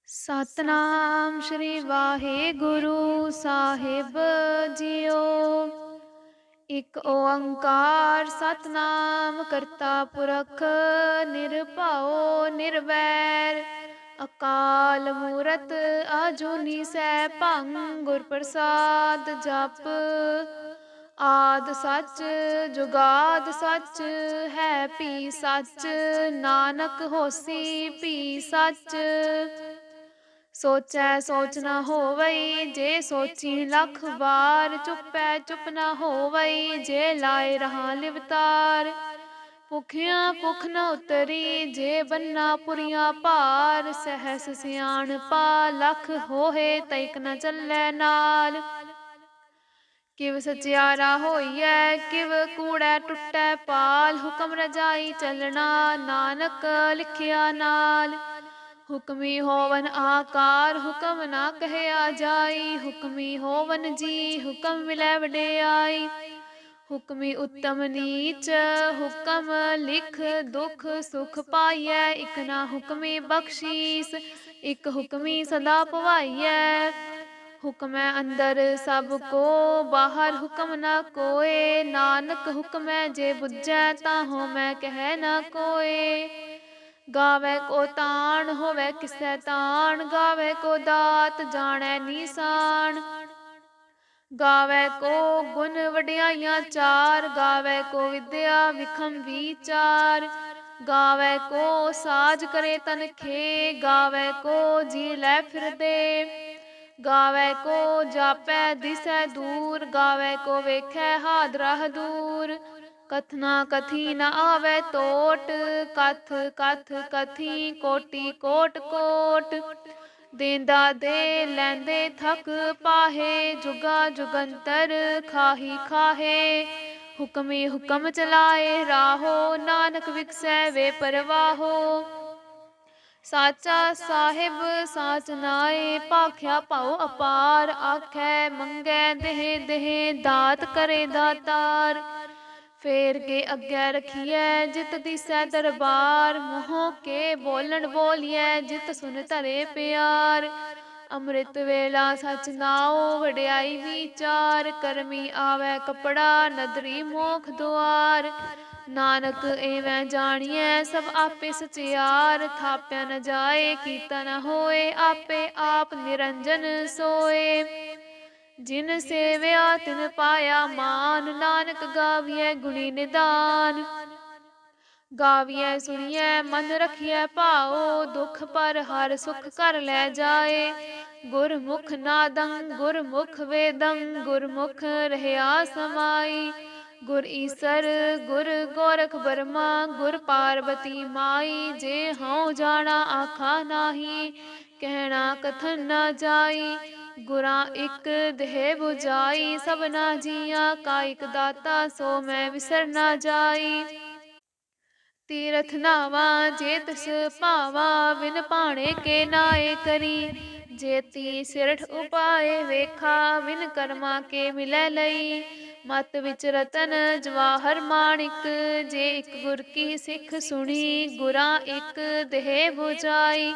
ਸਤਨਾਮ ਸ਼੍ਰੀ ਵਾਹਿਗੁਰੂ ਸਾਹਿਬ JIO. ਇੱਕ ਓੰਕਾਰ ਸਤਨਾਮ ਕਰਤਾ ਪੁਰਖ ਨਿਰਭਉ ਨਿਰਵੈਰ ਅਕਾਲ ਮੂਰਤ ਅਜੂਨੀ ਸੈਭੰ ਗੁਰ ਪ੍ਰਸਾਦ ਜਪ। ਆਦਿ ਸੱਚ ਜੁਗਾਦ ਸੱਚ ਹੈ ਭੀ ਸੱਚ ਨਾਨਕ ਹੋਸੀ ਭੀ ਸੱਚ। ਸੋਚੈ ਸੋਚ ਨਾ ਹੋਵਈ ਜੇ ਸੋਚੀ ਲੱਖ ਵਾਰ ਚੁੱਪੈ ਚੁੱਪ ਨਾ ਹੋਵਈ ਜੇ ਲਾਏ ਰਹਾ ਲਿਵਤਾਰ। ਭੁਖਿਆ ਭੁਖ ਨ ਉਤਰੀ ਜੇ ਬੰਨਾ ਪੁਰੀਆਂ ਭਾਰ ਸਹਿਸ ਸਿਆਣਪਾ ਲੱਖ ਹੋਏ ਤੈਕ ਨ ਚੱਲੈ ਨਾਲ। ਕਿਵ ਸਚਿਆਰਾ ਹੋਈਐ ਕਿਵ ਕੂੜੈ ਟੁੱਟੈ ਪਾਲ ਹੁਕਮ ਰਜਾਈ ਚੱਲਣਾ ਨਾਨਕ ਲਿਖਿਆ ਨਾਲ। ਹੁਕਮੀ ਹੋਵਨ ਆਕਾਰ ਹੁਕਮ ਨਾ ਕਹਿਆ ਜਾਈ ਹੁਕਮੀ ਹੋਵਨ ਜੀ ਹੁਕਮ ਮਿਲੈ ਵਡਿਆਈ। ਹੁਕਮੀ ਉੱਤਮ ਨੀਚ ਹੁਕਮ ਲਿਖ ਦੁਖ ਸੁਖ ਪਾਈਐ ਇਕ ਨਾ ਹੁਕਮੀ ਬਖਸ਼ੀਸ ਇਕ ਹੁਕਮੀ ਸਦਾ ਭਵਾਈਐ। ਹੁਕਮੈ ਅੰਦਰ ਸਭ ਕੋ ਬਾਹਰ ਹੁਕਮ ਨਾ ਕੋਏ ਨਾਨਕ ਹੁਕਮੈ ਜੇ ਬੁੱਝੈ ਤਾਹੋ ਮੈਂ ਕਹਿ ਨਾ ਕੋਏ। ਗਾਵੈ ਕੋ ਤਾਣ ਹੋਵੈ ਕਿਸੈ ਤਾਣ ਗਾਵੈ ਕੋ ਦਾਤ ਜਾਣੈ ਨੀਸਾਨ। ਗਾਵੈ ਕੋ ਗੁਣ ਵਡਿਆਈਆਂ ਚਾਰ ਗਾਵੈ ਕੋ ਵਿਦਿਆ ਵਿਖਮ ਵੀਚਾਰ। ਗਾਵੈ ਕੋ ਸਾਜ ਕਰੇ ਤਨਖੇ ਗਾਵੈ ਕੋ ਜੀ ਲੈ ਫਿਰਦੇ। ਗਾਵੈ ਕੋ ਜਾਪੈ ਦਿਸੈ ਦੂਰ ਗਾਵੈ ਕੋ ਵੇਖੈ ਹਾਦਰਾ ਹਦੂਰ। ਕਥਨਾ ਕਥੀ ਨ ਆਵੈ ਤੋਟ ਕਥ ਕਥ ਕਥੀ ਕੋਟੀ ਕੋਟ ਕੋਟ। ਦੇਂਦਾ ਦੇ ਲੈਂਦੇ ਥਕ ਪਾਹੇ ਜੁਗਾ ਜੁਗੰਤਰ ਖਾਹੀ ਖਾਹੇ। ਹੁਕਮੀ ਹੁਕਮ ਚਲਾਏ ਰਾਹੋ ਨਾਨਕ ਵਿਗਸੈ ਵੇ ਪਰਵਾਹੋ। ਸਾਚਾ ਸਾਹਿਬ ਸਾਚ ਨਾਏ ਭਾਖਿਆ ਭਾਉ ਅਪਾਰ ਆਖੈ ਮੰਗੈ ਦੇਹ ਦੇਹ ਦਾਤ ਕਰੇ ਦਾਤਾਰ। ਫੇਰ ਕੇ ਅੱਗੇ ਰਖੀਐ ਜਿਤ ਦਿਸੈ ਦਰਬਾਰ ਮੂੰਹੋਂ ਕੇ ਬੋਲਣ ਬੋਲੀਐ ਜਿਤ ਸੁਨ ਧਰੇ ਪਿਆਰ। ਅੰਮ੍ਰਿਤ ਵੇਲਾ ਸਚ ਨਾਉ ਵਡਿਆਈ ਵੀਚਾਰ ਕਰਮੀ ਆਵੈ ਕਪੜਾ ਨਦਰੀ ਮੋਖ ਦੁਆਰ। ਨਾਨਕ ਏਵੈ ਜਾਣੀਐ ਸਭ ਆਪੇ ਸਚਿਆਰ ਥਾਪਿਆ ਨ ਜਾਏ ਕੀਤਾ ਨ ਹੋਏ ਆਪੇ ਆਪ ਨਿਰੰਜਨ ਸੋਏ। ਜਿਨ ਸੇਵਿਆ ਤਿਨ ਪਾਇਆ ਮਾਨ ਨਾਨਕ ਗਾਵੀਐ ਗੁਣੀ ਨਿਧਾਨ। ਗਾਵੀਐ ਸੁਣੀਐ ਮਨ ਰਖੀਐ ਭਾਉ ਦੁਖ ਪਰ ਹਰ ਸੁਖ ਘਰ ਲੈ ਜਾਏ। ਗੁਰਮੁਖ ਨਾਦੰ ਗੁਰਮੁਖ ਵੇਦੰ ਗੁਰਮੁਖ ਰਹਿਆ ਸਮਾਈ। ਗੁਰ ਈਸਰ ਗੁਰ ਗੋਰਖ ਬਰਮਾ ਗੁਰ ਪਾਰਬਤੀ ਮਾਈ। ਜੇ ਹਉ ਜਾਣਾ ਆਖਾ ਨਾਹੀ ਕਹਿਣਾ ਕਥਨ ਨਾ ਜਾਈ। ਗੁਰਾਂ ਇਕ ਦੇਹ 부ਜਾਈ ਸਭਨਾ ਜੀਆਂ ਕਾ ਇਕ ਦਾਤਾ ਸੋ ਮੈਂ ਵਿਸਰ ਨਾ ਜਾਈ। ਤੀਰਥ ਨਾਵਾ ਜੇ ਤਿਸ ਭਾਵਾ ਵਿਨ ਭਾਣੇ ਕੇ ਨਾਏ ਕਰੀ। ਜੇਤੀ ਸਿਰਠ ਉਪਾਏ ਵੇਖਾ ਵਿਨ ਕਰਮਾ ਕੇ ਮਿਲੈ ਲਈ। ਮਤ ਵਿੱਚ ਰਤਨ ਜਵਾਹਰ ਮਾਣਿਕ ਜੇ ਇੱਕ ਗੁਰ ਕੀ ਸਿੱਖ ਸੁਣੀ। ਗੁਰਾਂ ਇੱਕ ਦੇਹ 부ਜਾਈ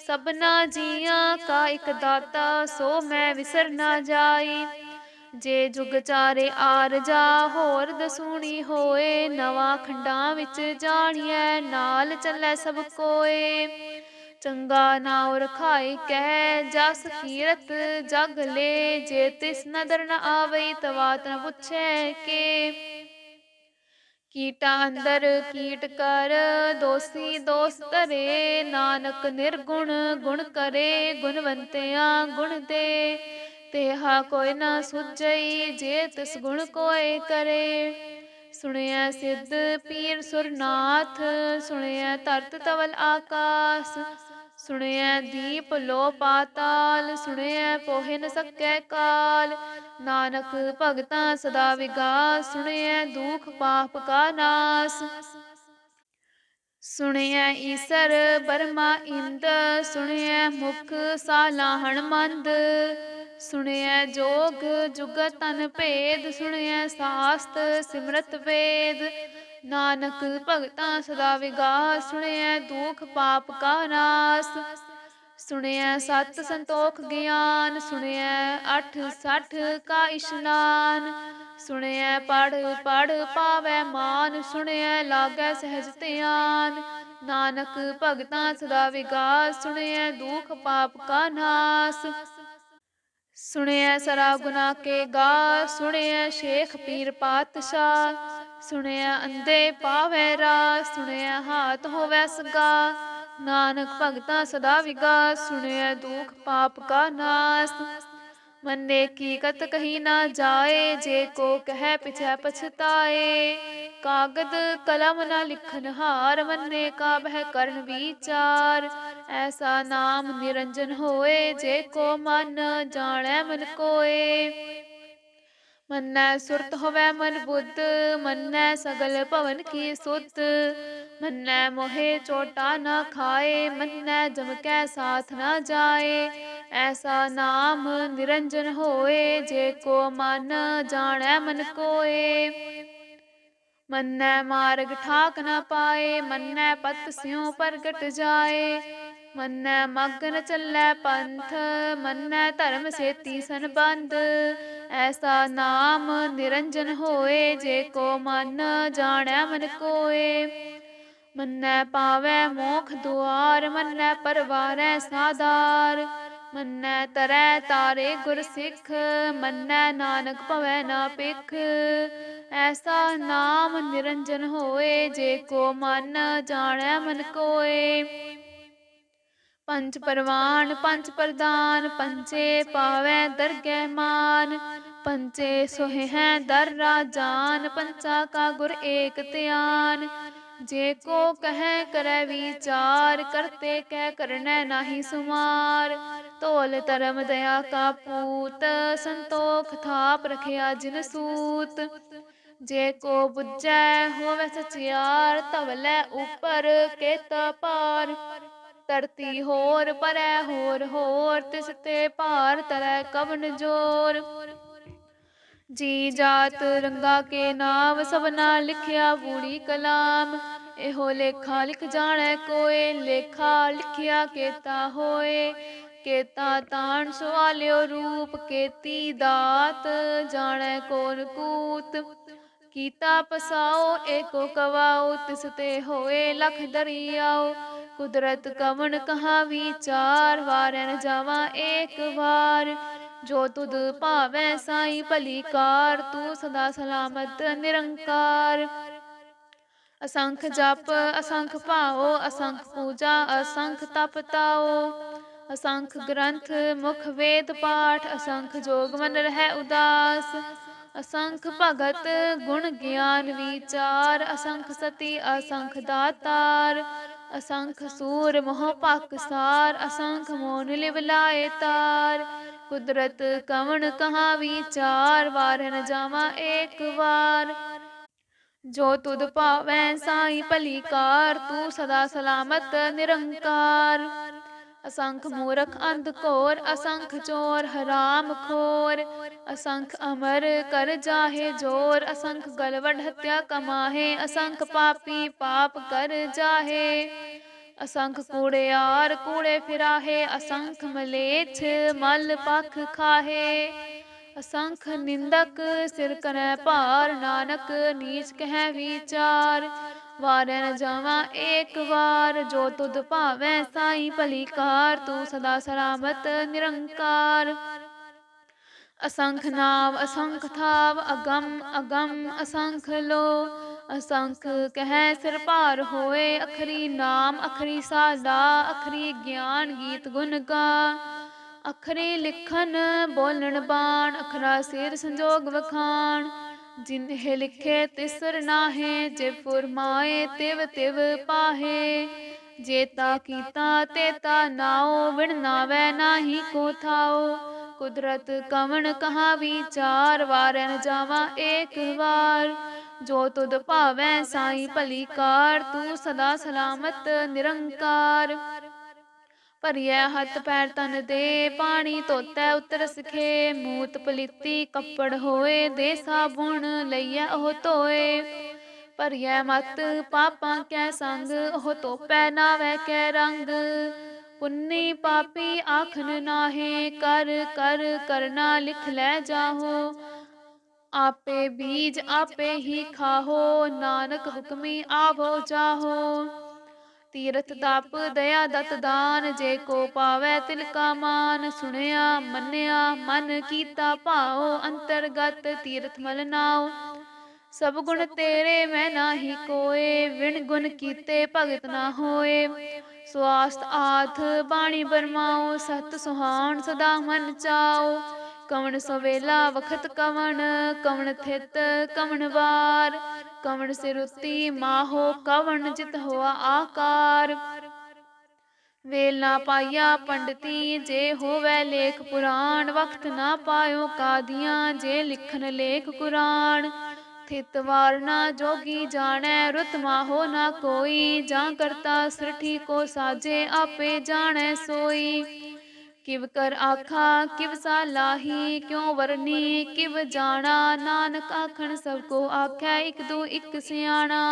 ਸਭਨਾ ਜੀਆਂ ਕਾ ਇੱਕ ਦਾਤਾ ਸੋ ਮੈਂ ਵਿਸਰ ਨਾ ਜਾਈ। ਜੇ ਜੁਗ ਚਾਰੇ ਆਰਜਾ ਹੋਰ ਦਸੂਣੀ ਹੋਏ ਨਵਾਂ ਖੰਡਾਂ ਵਿੱਚ ਜਾਣੀਐ ਨਾਲ ਚੱਲੈ ਸਭ ਕੋਏ। ਚੰਗਾ ਨਾਉ ਰਖਾਈ ਕਹਿ ਜਸ ਕੀਰਤ ਜਗ ਲੈ ਜੇ ਤਿਸ ਨਦਰ ਨ ਆਵਈ ਤਵਾਤ ਨ ਪੁੱਛੈ ਕੇ। ਕੀਟਾਂ ਅੰਦਰ ਕੀਟ ਕਰ ਦੋਸੀ ਦੋਸ ਧਰੇ ਨਾਨਕ ਨਿਰਗੁਣ ਗੁਣ ਕਰੇ ਗੁਣਵੰਤਿਆਂ ਗੁਣ ਦੇ। ਤੇਹਾ ਕੋਈ ਨਾ ਸੁਝਈ ਜੇ ਤਿਸ ਗੁਣ ਕੋਇ ਕਰੇ। ਸੁਣਿਐ ਸਿੱਧ ਪੀਰ ਸੁਰਨਾਥ ਸੁਣਿਐ ਧਰਤ ਤਵਲ ਆਕਾਸ। ਸੁਣਿਐ ਦੀਪ ਲੋ ਪਾਤਾਲ ਸੁਣਿਐ ਪੋਹਿ ਨ ਸਕੈ ਕਾਲ। ਨਾਨਕ ਭਗਤਾਂ ਸਦਾ ਵਿਗਾਸ ਸੁਣਿਐ ਦੂਖ ਪਾਪ ਕਾ ਨਾਸ। ਸੁਣਿਐ ਈਸਰ ਬਰਮਾ ਇੰਦ ਸੁਣਿਐ ਮੁਖ ਸਾਲਾਹਣ ਮੰਦ। ਸੁਣਿਐ ਜੋਗ ਜੁਗਤ ਤਨ ਭੇਦ ਸੁਣਿਐ ਸਾਸਤ ਸਿਮਰਤ ਵੇਦ। ਨਾਨਕ ਭਗਤਾਂ ਸਦਾ ਵਿਗਾਸ ਸੁਣਿਐ ਦੂਖ ਪਾਪ ਕਾ ਨਾਸ। ਸੁਣਿਐ ਸਤ ਸੰਤੋਖ ਗਿਆਨ, ਸੁਣਿਐ ਅਠ ਸਠ ਕਾ ਇਸ਼ਨਾਨ। ਸੁਣਿਐ ਪੜ੍ਹ ਪੜ੍ਹ ਪਾਵੈ ਮਾਨ, ਸੁਣਿਐ ਲਾਗੈ ਸਹਿਜ ਧਿਆਨ। ਨਾਨਕ ਭਗਤਾਂ ਸਦਾ ਵਿਗਾਸ, ਸੁਣਿਐ ਦੁਖ ਪਾਪ ਕਾ ਨਾਸ। ਸੁਣਿਐ ਸਰਾ ਗੁਨਾ ਕੇ ਗਾ, ਸੁਣਿਐ ਸ਼ੇਖ ਪੀਰ ਪਾਤਸ਼ਾਹ। ਸੁਣਿਐ ਅੰਧੇ ਪਾਵੈ ਰਾਹ, ਸੁਣਿਐ ਹਾਥ ਹੋਵੈ ਸਗਾ। ਨਾਨਕ ਭਗਤਾਂ ਸਦਾ ਵਿਗਾਸ, ਸੁਣਿਐ ਦੁਖ ਪਾਪ ਕਾ ਨਾਸ। ਮੰਨੇ ਕੀ ਕਤ ਕਹੀ ਨਾ ਜਾਏ, ਜੇ ਕੋ ਕਹਿ ਪਿਛੈ ਪਛਤਾਏ। ਕਾਗਦ ਕਲਮ ਨਾ ਲਿਖਨ ਹਾਰ, ਮੰਨੇ ਕਾ ਬਹਿ ਕਰਨ ਵਿਚਾਰ। ਐਸਾ ਨਾਮ ਨਿਰੰਜਨ ਹੋਏ, ਜੇ ਕੋ ਮਨ ਜਾਣੈ ਮਨ ਕੋਏ। ਮੰਨੈ ਸੁਰਤ ਹੋਵੈ ਮਨ ਬੁੱਧ, ਮੰਨੈ ਸਗਲ ਭਵਨ ਕੀ ਸੁਧ। ਮੰਨੈ ਮੋਹਿ ਚੋਟਾ ਨਾ ਖਾਏ, ਮੰਨੈ ਜਮ ਕੈ ਸਾਥ ਨਾ ਜਾਏ। ਐਸਾ ਨਾਮ ਨਿਰੰਜਨ ਹੋਏ, ਜੇ ਕੋ ਮਨ ਜਾਣੈ ਮਨ ਕੋਏ। ਮੰਨੈ ਮਾਰਗ ਠਾਕ ਨਾ ਪਾਏ, ਮੰਨੈ ਪਤ ਸਿਉ ਪ੍ਰਗਟ ਜਾਏ। ਮੰਨੈ ਮਗ੍ਗ ਨ ਚੱਲੈ ਪੰਥ, ਮੰਨੈ ਧਰਮ ਸੇਤੀ ਸੰਬੰਧ। ਐਸਾ ਨਾਮ ਨਿਰੰਜਨ ਹੋਏ, ਜੇ ਕੋ ਮਨ ਜਾਣੈ ਮਨ ਕੋਏ। ਮੰਨੈ ਪਾਵੈ ਮੋਖ ਦੁਆਰ, ਮੰਨੈ ਪਰਵਾਰੈ ਸਾਧਾਰ। ਮੰਨੈ ਤਰੈ ਤਾਰੇ ਗੁਰ ਸਿੱਖ, ਮੰਨੈ ਨਾਨਕ ਭਵੈ ਨਾ ਭਿਖ। ਐਸਾ ਨਾਮ ਨਿਰੰਜਨ ਹੋਏ, ਜੇ ਕੋ ਮਨ ਜਾਣੈ ਮਨ ਕੋਏ। ਪੰਚ ਪਰਵਾਨ ਪੰਚ ਪ੍ਰਧਾਨ, ਪੰਚੇ ਪਾਵੈ ਦਰਗਹਿ ਮਾਨ। ਪੰਚੇ ਸੋਹਿਐ ਦਰ ਰਾਜਾਨ, ਪੰਚਾ ਕਾ ਗੁਰ ਏਕ ਧਿਆਨ। ਜੇ ਕੋ ਕਹੈ ਕਰੈ ਵਿਚਾਰ, ਕਰਤੇ ਕੈ ਕਰਨੈ ਨਾਹੀ ਸੁਮਾਰ। ਧੌਲ ਧਰਮ ਦਇਆ ਕਾ ਪੂਤ, ਸੰਤੋਖ ਥਾਪ ਰਖਿਆ ਜਿਨ ਸੂਤ। ਜੇ ਕੋ ਬੁਝੈ ਹੋਵੈ ਸਚਿਆਰ, ਧਵਲੈ ਉਪਰ ਕੇਤਾ ਪਾਰ। ਧਰਤੀ ਹੋਰ ਪਰੈ ਹੋਰ ਹੋਰ, ਤਿਸ ਤੇ ਭਾਰ ਧਰੈ ਕਵਣ ਜੋਰ। ਜੀ ਜਾਤ ਰੰਗਾ ਕੇ ਨਾਮ, ਸਭਨਾ ਲਿਖਿਆ ਬੂੜੀ ਕਲਾਮ। ਇਹੋ ਲੇਖਾ ਲਿਖ ਜਾਣੈ ਕੋਇ, ਲੇਖਾ ਲਿਖਿਆ ਕੇਤਾ ਹੋਏ। ਕੇਤਾ ਤਾਣ ਸਵਾਲਿਓ ਰੂਪ, ਕੇਤੀ ਦਾਤ ਜਾਣੈ ਕੋਨ ਕੂਤ। ਕੀਤਾ ਪਸਾਓ ਏਕੋ ਕਵਾਓ, ਤਿਸ ਤੇ ਹੋਏ ਲਖ ਦਰਿਆਓ। ਕੁਦਰਤ ਕਵਣ ਕਹਾ ਵਿਚਾਰ, ਵਾਰੈ ਨ ਜਾਵਾ ਏਕ ਵਾਰ। ਜੋ ਤੁਧ ਭਾਵੈ ਸਾਈ ਭਲੀ ਕਾਰ, ਤੂੰ ਸਦਾ ਸਲਾਮਤ ਨਿਰੰਕਾਰ। ਅਸੰਖ ਜਪ ਅਸੰਖ ਭਾਉ, ਅਸੰਖ ਪੂਜਾ ਅਸੰਖ ਤਪ ਤਾਉ। ਅਸੰਖ ਗ੍ਰੰਥ ਮੁਖ ਵੇਦ ਪਾਠ, ਅਸੰਖ ਜੋਗ ਮਨ ਰਹਿ ਉਦਾਸ। ਅਸੰਖ ਭਗਤ ਗੁਣ ਗਿਆਨ ਵਿਚਾਰ, ਅਸੰਖ ਸਤੀ ਅਸੰਖ ਦਾਤਾਰ। ਅਸੰਖ ਸੂਰ ਮੋਹ ਪਾਕਸਾਰ, ਅਸੰਖ ਮੋਨ ਲਿਵ ਲਾਏ ਤਾਰ। ਕੁਦਰਤ ਕਵਣ ਕਹਾ ਵਿਚਾਰ, ਵਾਰੈ ਨ ਜਾਵਾ ਏਕ ਵਾਰ। ਜੋ ਤੁਧ ਭਾਵੈ ਸਾਈ ਭਲੀ ਕਾਰ, ਤੂੰ ਸਦਾ ਸਲਾਮਤ ਨਿਰੰਕਾਰ। ਅਸੰਖ ਮੂਰਖ ਅੰਧ ਘੋਰ, ਅਸੰਖ ਚੋਰ ਹਰਾਮ ਖੋਰ। ਅਸੰਖ ਅਮਰ ਕਰ ਜਾਹੇ ਜੋਰ, ਅਸੰਖ ਗਲਵਢ ਹੱਤਿਆ ਕਮਾਹੇ। ਅਸੰਖ ਪਾਪੀ ਪਾਪ ਕਰ ਜਾਹੇ, ਅਸੰਖ ਕੂੜਿਆਰ ਕੂੜੇ ਫਿਰਾਹੇ। ਅਸੰਖ ਮਲੇਛ ਮਲ ਪਖ ਖਾਹੇ। ਅਸੰਖ ਨਿੰਦਕ ਸਿਰ ਕਰੈ ਭਾਰ, ਨਾਨਕ ਨੀਚ ਕਹਿ ਵਿਚਾਰ। ਵਾਰੈ ਨ ਜਾਵਾ ਏਕ ਵਾਰ, ਜੋ ਤੁਧ ਭਾਵੈ ਸਾਈ ਭਲੀ ਕਾਰ। ਤੂੰ ਸਦਾ ਸਲਾਮਤ ਨਿਰੰਕਾਰ। ਅਸੰਖ ਨਾਮ ਅਸੰਖ ਥਾਵ, ਅਗਮ ਅਗਮ ਅਸੰਖ ਲੋ। ਅਸੰਖ ਕਹਿ ਸਿਰ ਭਾਰ ਹੋਏ, ਅਖਰੀ ਨਾਮ ਅਖਰੀ ਸਾਲਾ। ਅਖਰੀ ਗਿਆਨ ਗੀਤ ਗੁਣ ਗਾ, ਅਖਰੀ ਲਿਖਨ ਬੋਲਣ ਬਾਣ। ਅਖਰਾ ਸਿਰ ਸੰਜੋਗ ਵਖਾਣ, ਜਿਨਹਿ ਲਿਖੇ ਤਿਸਰ ਨਾਹੇ। ਜਿਵ ਫੁਰਮਾਏ ਤਿਵ ਤਿਵ ਪਾਹੇ, ਜੇਤਾ ਕੀਤਾ ਤੇਤਾ ਨਾਉ। ਬਿਨ ਨਾਵੈ ਨਾਹੀ ਕੋ ਥਾਉ, ਕੁਦਰਤ ਕਵਣ ਕਹਾ ਵਿਚਾਰ। ਵਾਰੈ ਨ ਜਾਵਾ ਏਕ ਵਾਰ, ਜੋ ਤੁਧ ਭਾਵੈ ਸਾਈ ਭਲੀ ਕਾਰ। ਤੂੰ ਸਦਾ ਸਲਾਮਤ ਨਿਰੰਕਾਰ। ਭਰੀਐ ਹੱਥ ਪੈਰ ਤਨ ਦੇ, ਪਾਣੀ ਧੋਤੈ ਉਤਰ ਸਿਖੇ। ਮੂਤ ਪਲੀਤੀ ਕੱਪੜ ਹੋਏ, ਦੇ ਸਾਬੁਣ ਲਈਐ ਉਹ ਧੋਏ। ਭਰੀਐ ਮਤ ਪਾਪਾਂ ਕੈ ਸੰਗ, ਉਹ ਧੋਪੈ ਨਾਵੈ ਕੈ ਰੰਗ। पुन्नी पापी आखन नाहे, कर कर करना लिख लै जाहो। आपे बीज आपे ही खाहो, नानक हुक्मी आवो जाहो। तीरथ ताप दया दत दान, जे को पावै तिल का मान। सुनया मन्या मन कीता भाओ, अंतरगत तीरथ मल नाओ। सब गुण तेरे मैं नाही कोय, विण गुण कीते भगत ना होए। स्वास्थ आथ बाणी बरमाओ, सत सुहान सदा मन चाओ। कवण सवेला वखत कवण, कवण थित कवण वार। कवण सिरुति माहो, कवण जित होआ आकार। वेल ना पाया पंडिती, जे होवै लेख पुराण। वक्त ना पायो कादियां, जे लिखन लेख कुरान। थित वार ना जोगी जानै, रुत माहो ना कोई। जां करता सृष्टि को साजे, आपे जानै सोई। किव कर आखा किव सालाही, क्यों वरनी किव जाना। नानक आखन सबको आखै, इक दू इक सियाणा।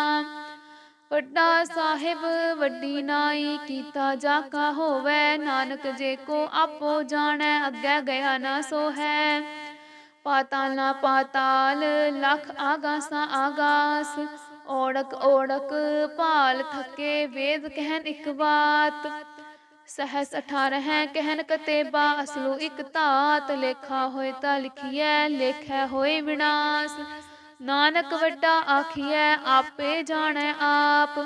ਵੱਡਾ ਸਾਹਿਬ ਵੱਡੀ ਨਾਈ, ਕੀਤਾ ਜਾਕਾ ਹੋਵੈ। ਨਾਨਕ ਜੇ ਕੋ ਆਪੋ ਜਾਣੈ, ਅੱਗੇ ਗਿਆ ਨਾ ਸੋ ਹੈ। ਪਾਤਾਲ ਨਾ ਪਾਤਾਲ, ਲਖ ਆਗਾਸਾਂ ਆਗਾਸ। ਓੜਕ ਓੜਕ ਭਾਲ ਥਕੇ, ਵੇਦ ਕਹਿਨ ਇਕ ਬਾਤ। सहस 18 कहन कतेबा, असलु इक धात। लेखा होए ता लिखिए, लेखै होए विनाश। नानक वड्डा आखिए, आपे जानै आप।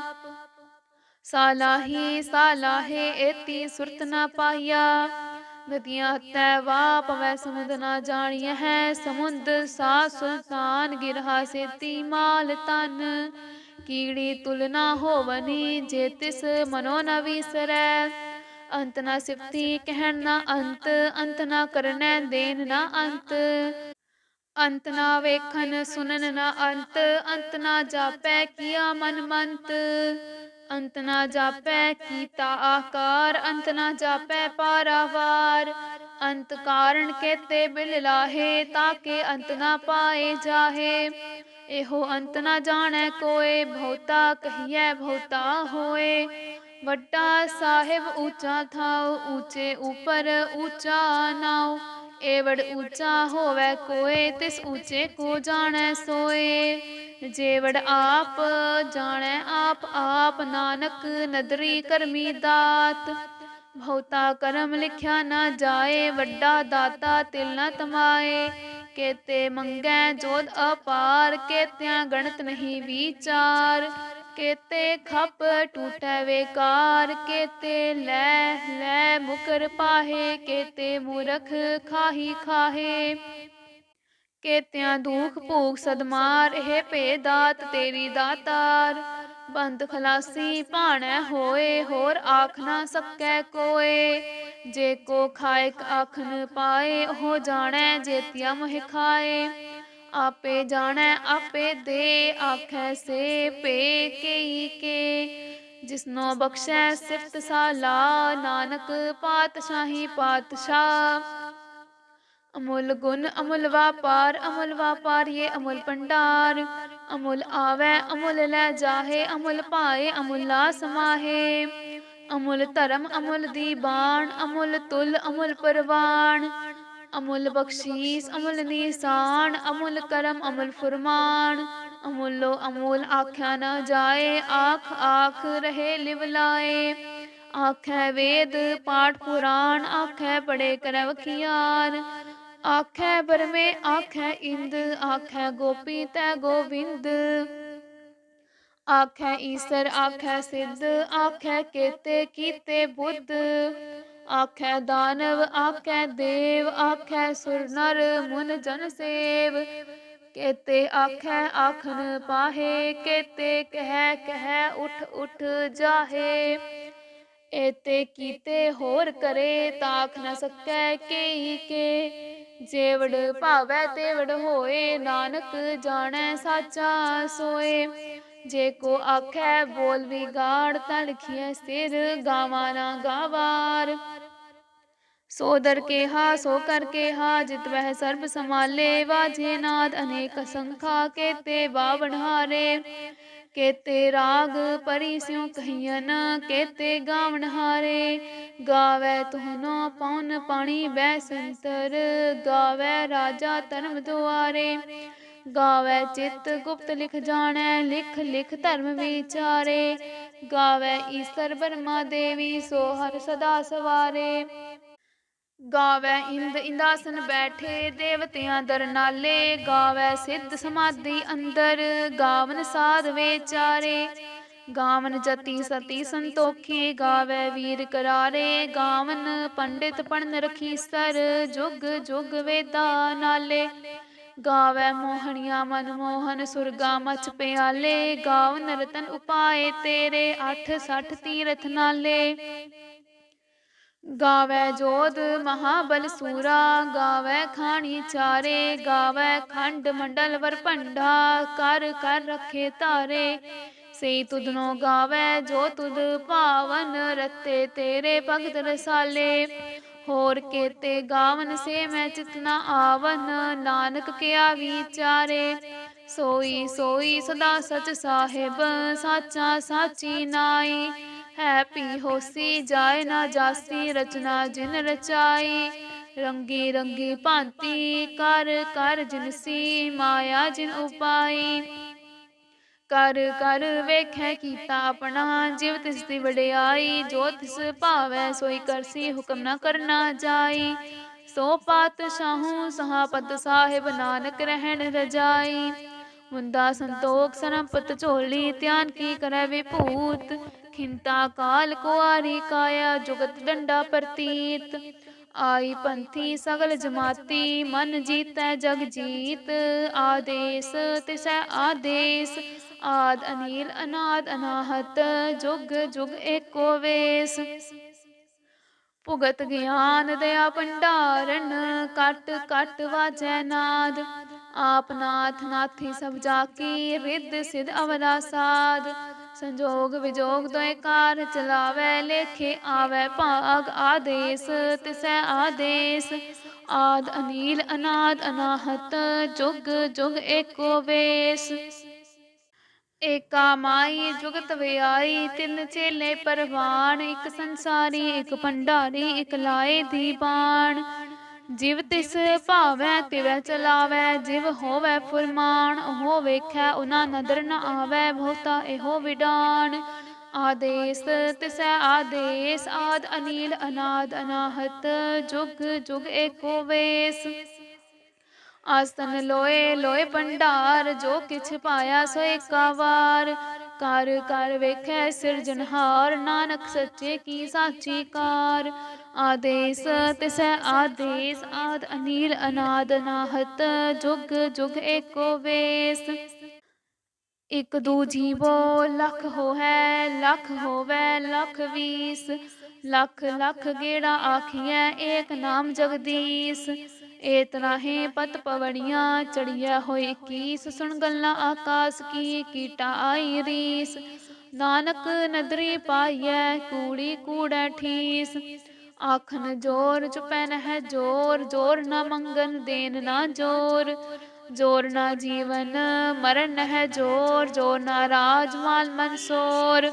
सालाही सालाहे, एती सुरत ना पाइया। नदियां हत्तै वाह पवै, समुंद ना जानिया है। समुंद सा सुल्तान, गिरहा सेती माल तन। कीड़ी तुलना होवनी, जे तिस मनो न विसरै। अंत ना सिफती कहन ना अंत, अंत ना करनै देन ना अंत। अंत ना वेखन सुनन ना अंत, अंत ना जापै किया मन मंत। अंत ना जापै कीता आकार, अंत ना जापै पारावार। अंत कारण केते बिल लाहे, ताके अंत ना पाए जाहे। एहो अंत ना जानै कोय, बहुता कहिए बहुता होए। ਵੱਡਾ ਸਾਹਿਬ ਊਚਾ ਥਾਉ, ਊਚੇ ਉਪਰ ਊਚਾ ਨਾਉ। ਏਵੜ ਊਚਾ ਹੋਵੈ ਕੋਏ, ਤਿਸ ਊਚੇ ਕੋ ਜਾਣੈ ਸੋਏ। ਜੇਵੜ ਆਪ ਜਾਣੈ ਆਪ ਆਪ, ਨਾਨਕ ਨਦਰੀ ਕਰਮੀ ਦਾਤ। ਬਹੁਤਾ ਕਰਮ ਲਿਖਿਆ ਨਾ ਜਾਏ, ਵੱਡਾ ਦਾਤਾ ਤਿਲ ਨਾ ਤਮਾਏ। केते मंगै जोध अपार, केत्या गणत नहीं विचार। केते खप टूटै बेकार, केते लै लै मुकर पाहे। केते मूरख खाही खाहे, केत्या दुख भूख सदमार। हे भे दात तेरी दातार, बंद खलासी भाणै होए। होर आख ना सकै कोय, जे को खायक आखन पाए। हो जाणै जेतिया मोह खाए, आपे जाणै आपे दे। आखै से पे केई के, जिसनो बख्शै सिफत साला। नानक पातशाही पातशाह। अमुल गुण अमुल वापार, अमुल वापार ये अमुल भंडार। अमुल आवे अमुल लै जाहे, अमुल पाए अमुल ला समाहे। अमुल धर्म अमुल दीबान, अमुल तुल अमुल परवान। अमुल बख्शीस अमुल निशान, अमुल करम अमुल फुरमान। अमुलो अमूल आख्या न जाए, आख आख रहे लिवलाए। आखै वेद पाठ पुराण, आखै पढ़े कर वखियार। आखै बरमे आखै इंद, आखै गोपी तै गोविंद। आखै ईसर आखै सिद्ध, आखै केते कीते बुद्ध। आखै दानव आखै देव, आखै सुर नर मुन जन सेव। केते आखै आखन पाहे, केते कहै कहै उठ उठ जाहे। एते कीते होर करे, ताख न सकै केई के। जेवड़ भावै तेवड़ होए, नानक जाणै साचा सोए। जे को आखै बोल विगाड़, तड़खिए सिर गावा ना गावार। सो दर केहा सो कर केहा, जित वह सर्ब संभाले। वाजे नाद अनेक असंखा, केते बावनहारे। केते राग परी स्यों कहियन, केते गावन हारे। गावै तुहनो पौन पाणी बैसंतर, गावै राजा धर्म दुआरे। गावै चित गुप्त लिख जानै, लिख लिख धर्म विचारे। गावै ईसर ब्रह्मा देवी, सो हर सदा सवारे। गावै इंद इंदासन बैठे, देवतियां दर नाले। गावै सिद्ध समाधि अंदर, गावन साध विचारे। गावन जति सती संतोखी, गावै वीर करारे। गावन पंडित पढ़न रखीसर, जुग जुग वेदा नाले। गावै मोहनिया मनमोहन, सुरगा मच प्याले। गावन रतन उपाय तेरे, 8 60 तीरथ नाले। गावै जोध महाबल सूरा, गावै खानी चारे। गावै खंड मंडल वर भंडा, कर कर रखे तारे। से तुधनो गावै जो तुध पावन, रते तेरे भगत रसाले। होर केते गावन से मैं चितना आवन, नानक क्या विचारे। सोई सोई सदा सच साहिब, साचा साची नाई। है पी होसी जाए ना जासी, रचना जिन रचाई। रंगी रंगी भांति कर कर जिनसी, माया जिन उपाई। कर कर वेखै कीता अपना, जिव तिस दी वडियाई। जो तिस भावै सोई करसी, हुक्म न करना जाई। सो पातशाहू सहापत साहिब, नानक रहन रजाई। मुंदा संतोख सरमपत झोली, ध्यान की करे विभूत। खिंता काल कुआरी काया, जुगत डंडा प्रतीत। आई पंथी सगल जमाती, मन जीतै जग जीत। आदेश तिसै आदेश, आद अनील अनाद अनाहत। जुग जुग एको वेस। भुगत ज्ञान दया भंडारण, कट कट वाजै नाद। आप नाथ नाथी सब जाकी, रिद्ध सिद्ध अवरा साध। संजोग विजोग दोए कार चलावै, लेखे आवै भाग। आदेश तिसै आदेश, आद अनील अनाद अनाहत। जुग जुग एको वेस। एका माई जुगत व्याई, तिन चेले परवान। एक संसारी एक भंडारी, एक लाए दीवान। जिव तिस भावै तिवै चलावै, जिव होवै फुरमान। ओहो वेखै उना नदर न आवै, बहुता एहो विडान। आदेश तिसै आदेश, आद अनील अनाद अनाहत। जुग जुग एको वेस। आसन लोए लोए भंडार, जो किछ पाया सो एका वार। कर कर वेखै सिरजनहार, नानक सच्चे की साची कार। आदेश तिसै आदेश, आद अनील अनाद अनाहत। जुग जुग एको वेस। एक दू जीवो लख होहै, लख होवै लख बीस। लख लख गेड़ा आखियै, एक नाम जगदीश। ए तराहे पत पवड़ियाँ, चढ़िया होए 21। सुन गल्लां आकाश की, कीटा आई रीस। नानक नदरी पाइयै, कूड़ी कूड़ै ठीस। आखन जोर चुपै नह जोर, जोर न मंगन देन ना जोर। जोर ना जीवन मरण है जोर, जोर ना राज माल मनसोर।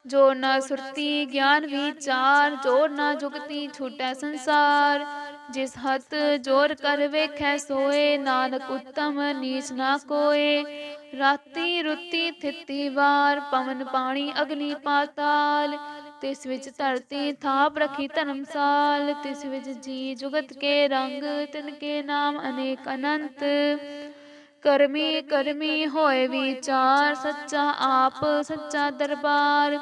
जोर ना सुरती ज्ञान विचार, जोर ना जुगती छूटै संसार। जिस हत जोर कर वेखै सोए, नानक उत्तम नीच ना कोय। राती रुती थिती वार, पवन पानी अग्नि पाताल। तिस विच धरती थाप रखी धर्मसाल। तिस विच जी जुगत के रंग, तिनके नाम अनेक अनंत। करमी करमी होए विचार, सच्चा आप सच्चा दरबार।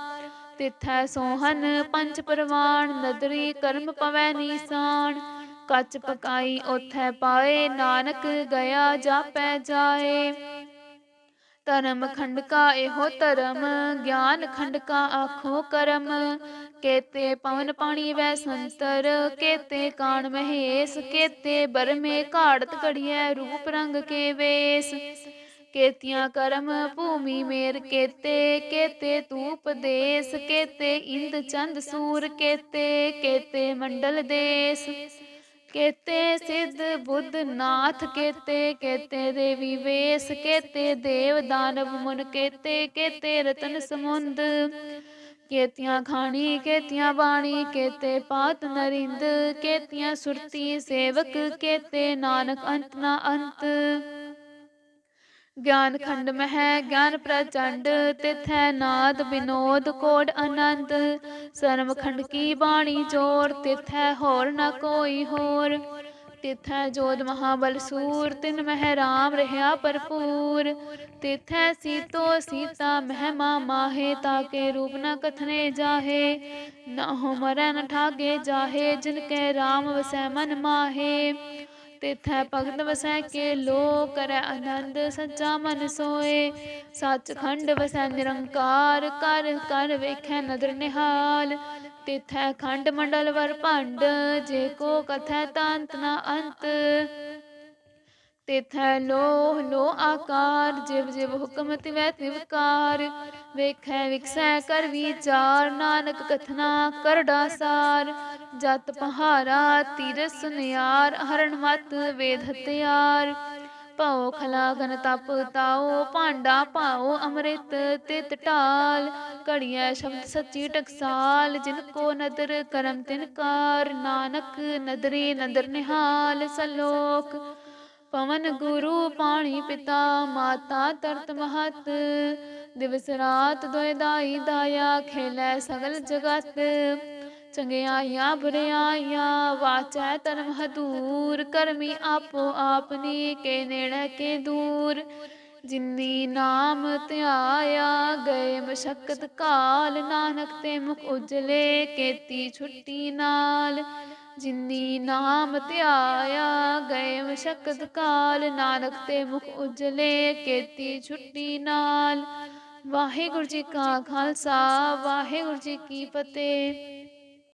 तिथै सोहन पंच परवान, नदरी कर्म पवै निशान। कच पकाई ओथै पाए, नानक गया जापै जाए। धर्म खंड का एहो धर्म, ज्ञान खंड का आखो करम। केते पवन पानी वै संतर, केते कान महेश। केते बरमे घाड़त घड़ियै, रूप रंग के वेश। केतियां करम भूमि मेर केते, केते तूप देश। केते इंद चंद सूर केते, केते मंडल देश। केते सिद्ध बुद्ध नाथ केते केते देवी वेश केते देव दानव मुन केते केते रतन समुंद केतियां खानी केतियां बाणी केते पात नरिंद केतियां सुरती सेवक केते नानक अंत ना अंत ज्ञान खंड मह ज्ञान प्रचंड तिथै नाद विनोद कोड आनंद सर्व खंड की बाणी जोर तिथै होर न कोई होर तिथै जोध महाबल सूर तिन मह राम रहा भरपूर तिथै सीतो सीता महमा माहे ताके रूप न कथने जाहे न हो मरै न ठागे जाहे जिनके राम वसै मन माहे तिथै भगत वसै के लो करै आनंद सच्चा मन सोए सचखंड वसै निरंकार कर कर वेखै नदर निहाल तिथै खंड मंडल वर भंड जे को कथै तांत ना अंत तिथै लोह लो आकार जिव जिव हुक्म तिवै तिवकार वेखै विकसै कर विचार नानक कथना कर डासार जत पहारा तीरस सुनियार हरण मत वेद हथियार पाओ खलागन तप ताओ भांडा पाओ अमृत तित ढाल घड़िया शब्द सच्ची टकसाल जिनको नदर करम तिनकार नानक नदरी नदर निहाल सलोक पवन गुरु पाणी पिता माता तरत महत दिवस रात दोए दाई दाया खेलै सगल जगत चंगियाइयां बुराइयां वाचै धर्म हदूर करमी आपो आपनी के नेड़े के दूर जिन्नी नाम ध्याया गए मशक्कत काल नानक ते मुख उजले केती छुट्टी नाल जिन्नी नाम ध्याया गए मशक्कत काल नानक ते मुख उजले केती छुट्टी नाल वाहिगुरु जी का खालसा वाहिगुरु जी की फतेह।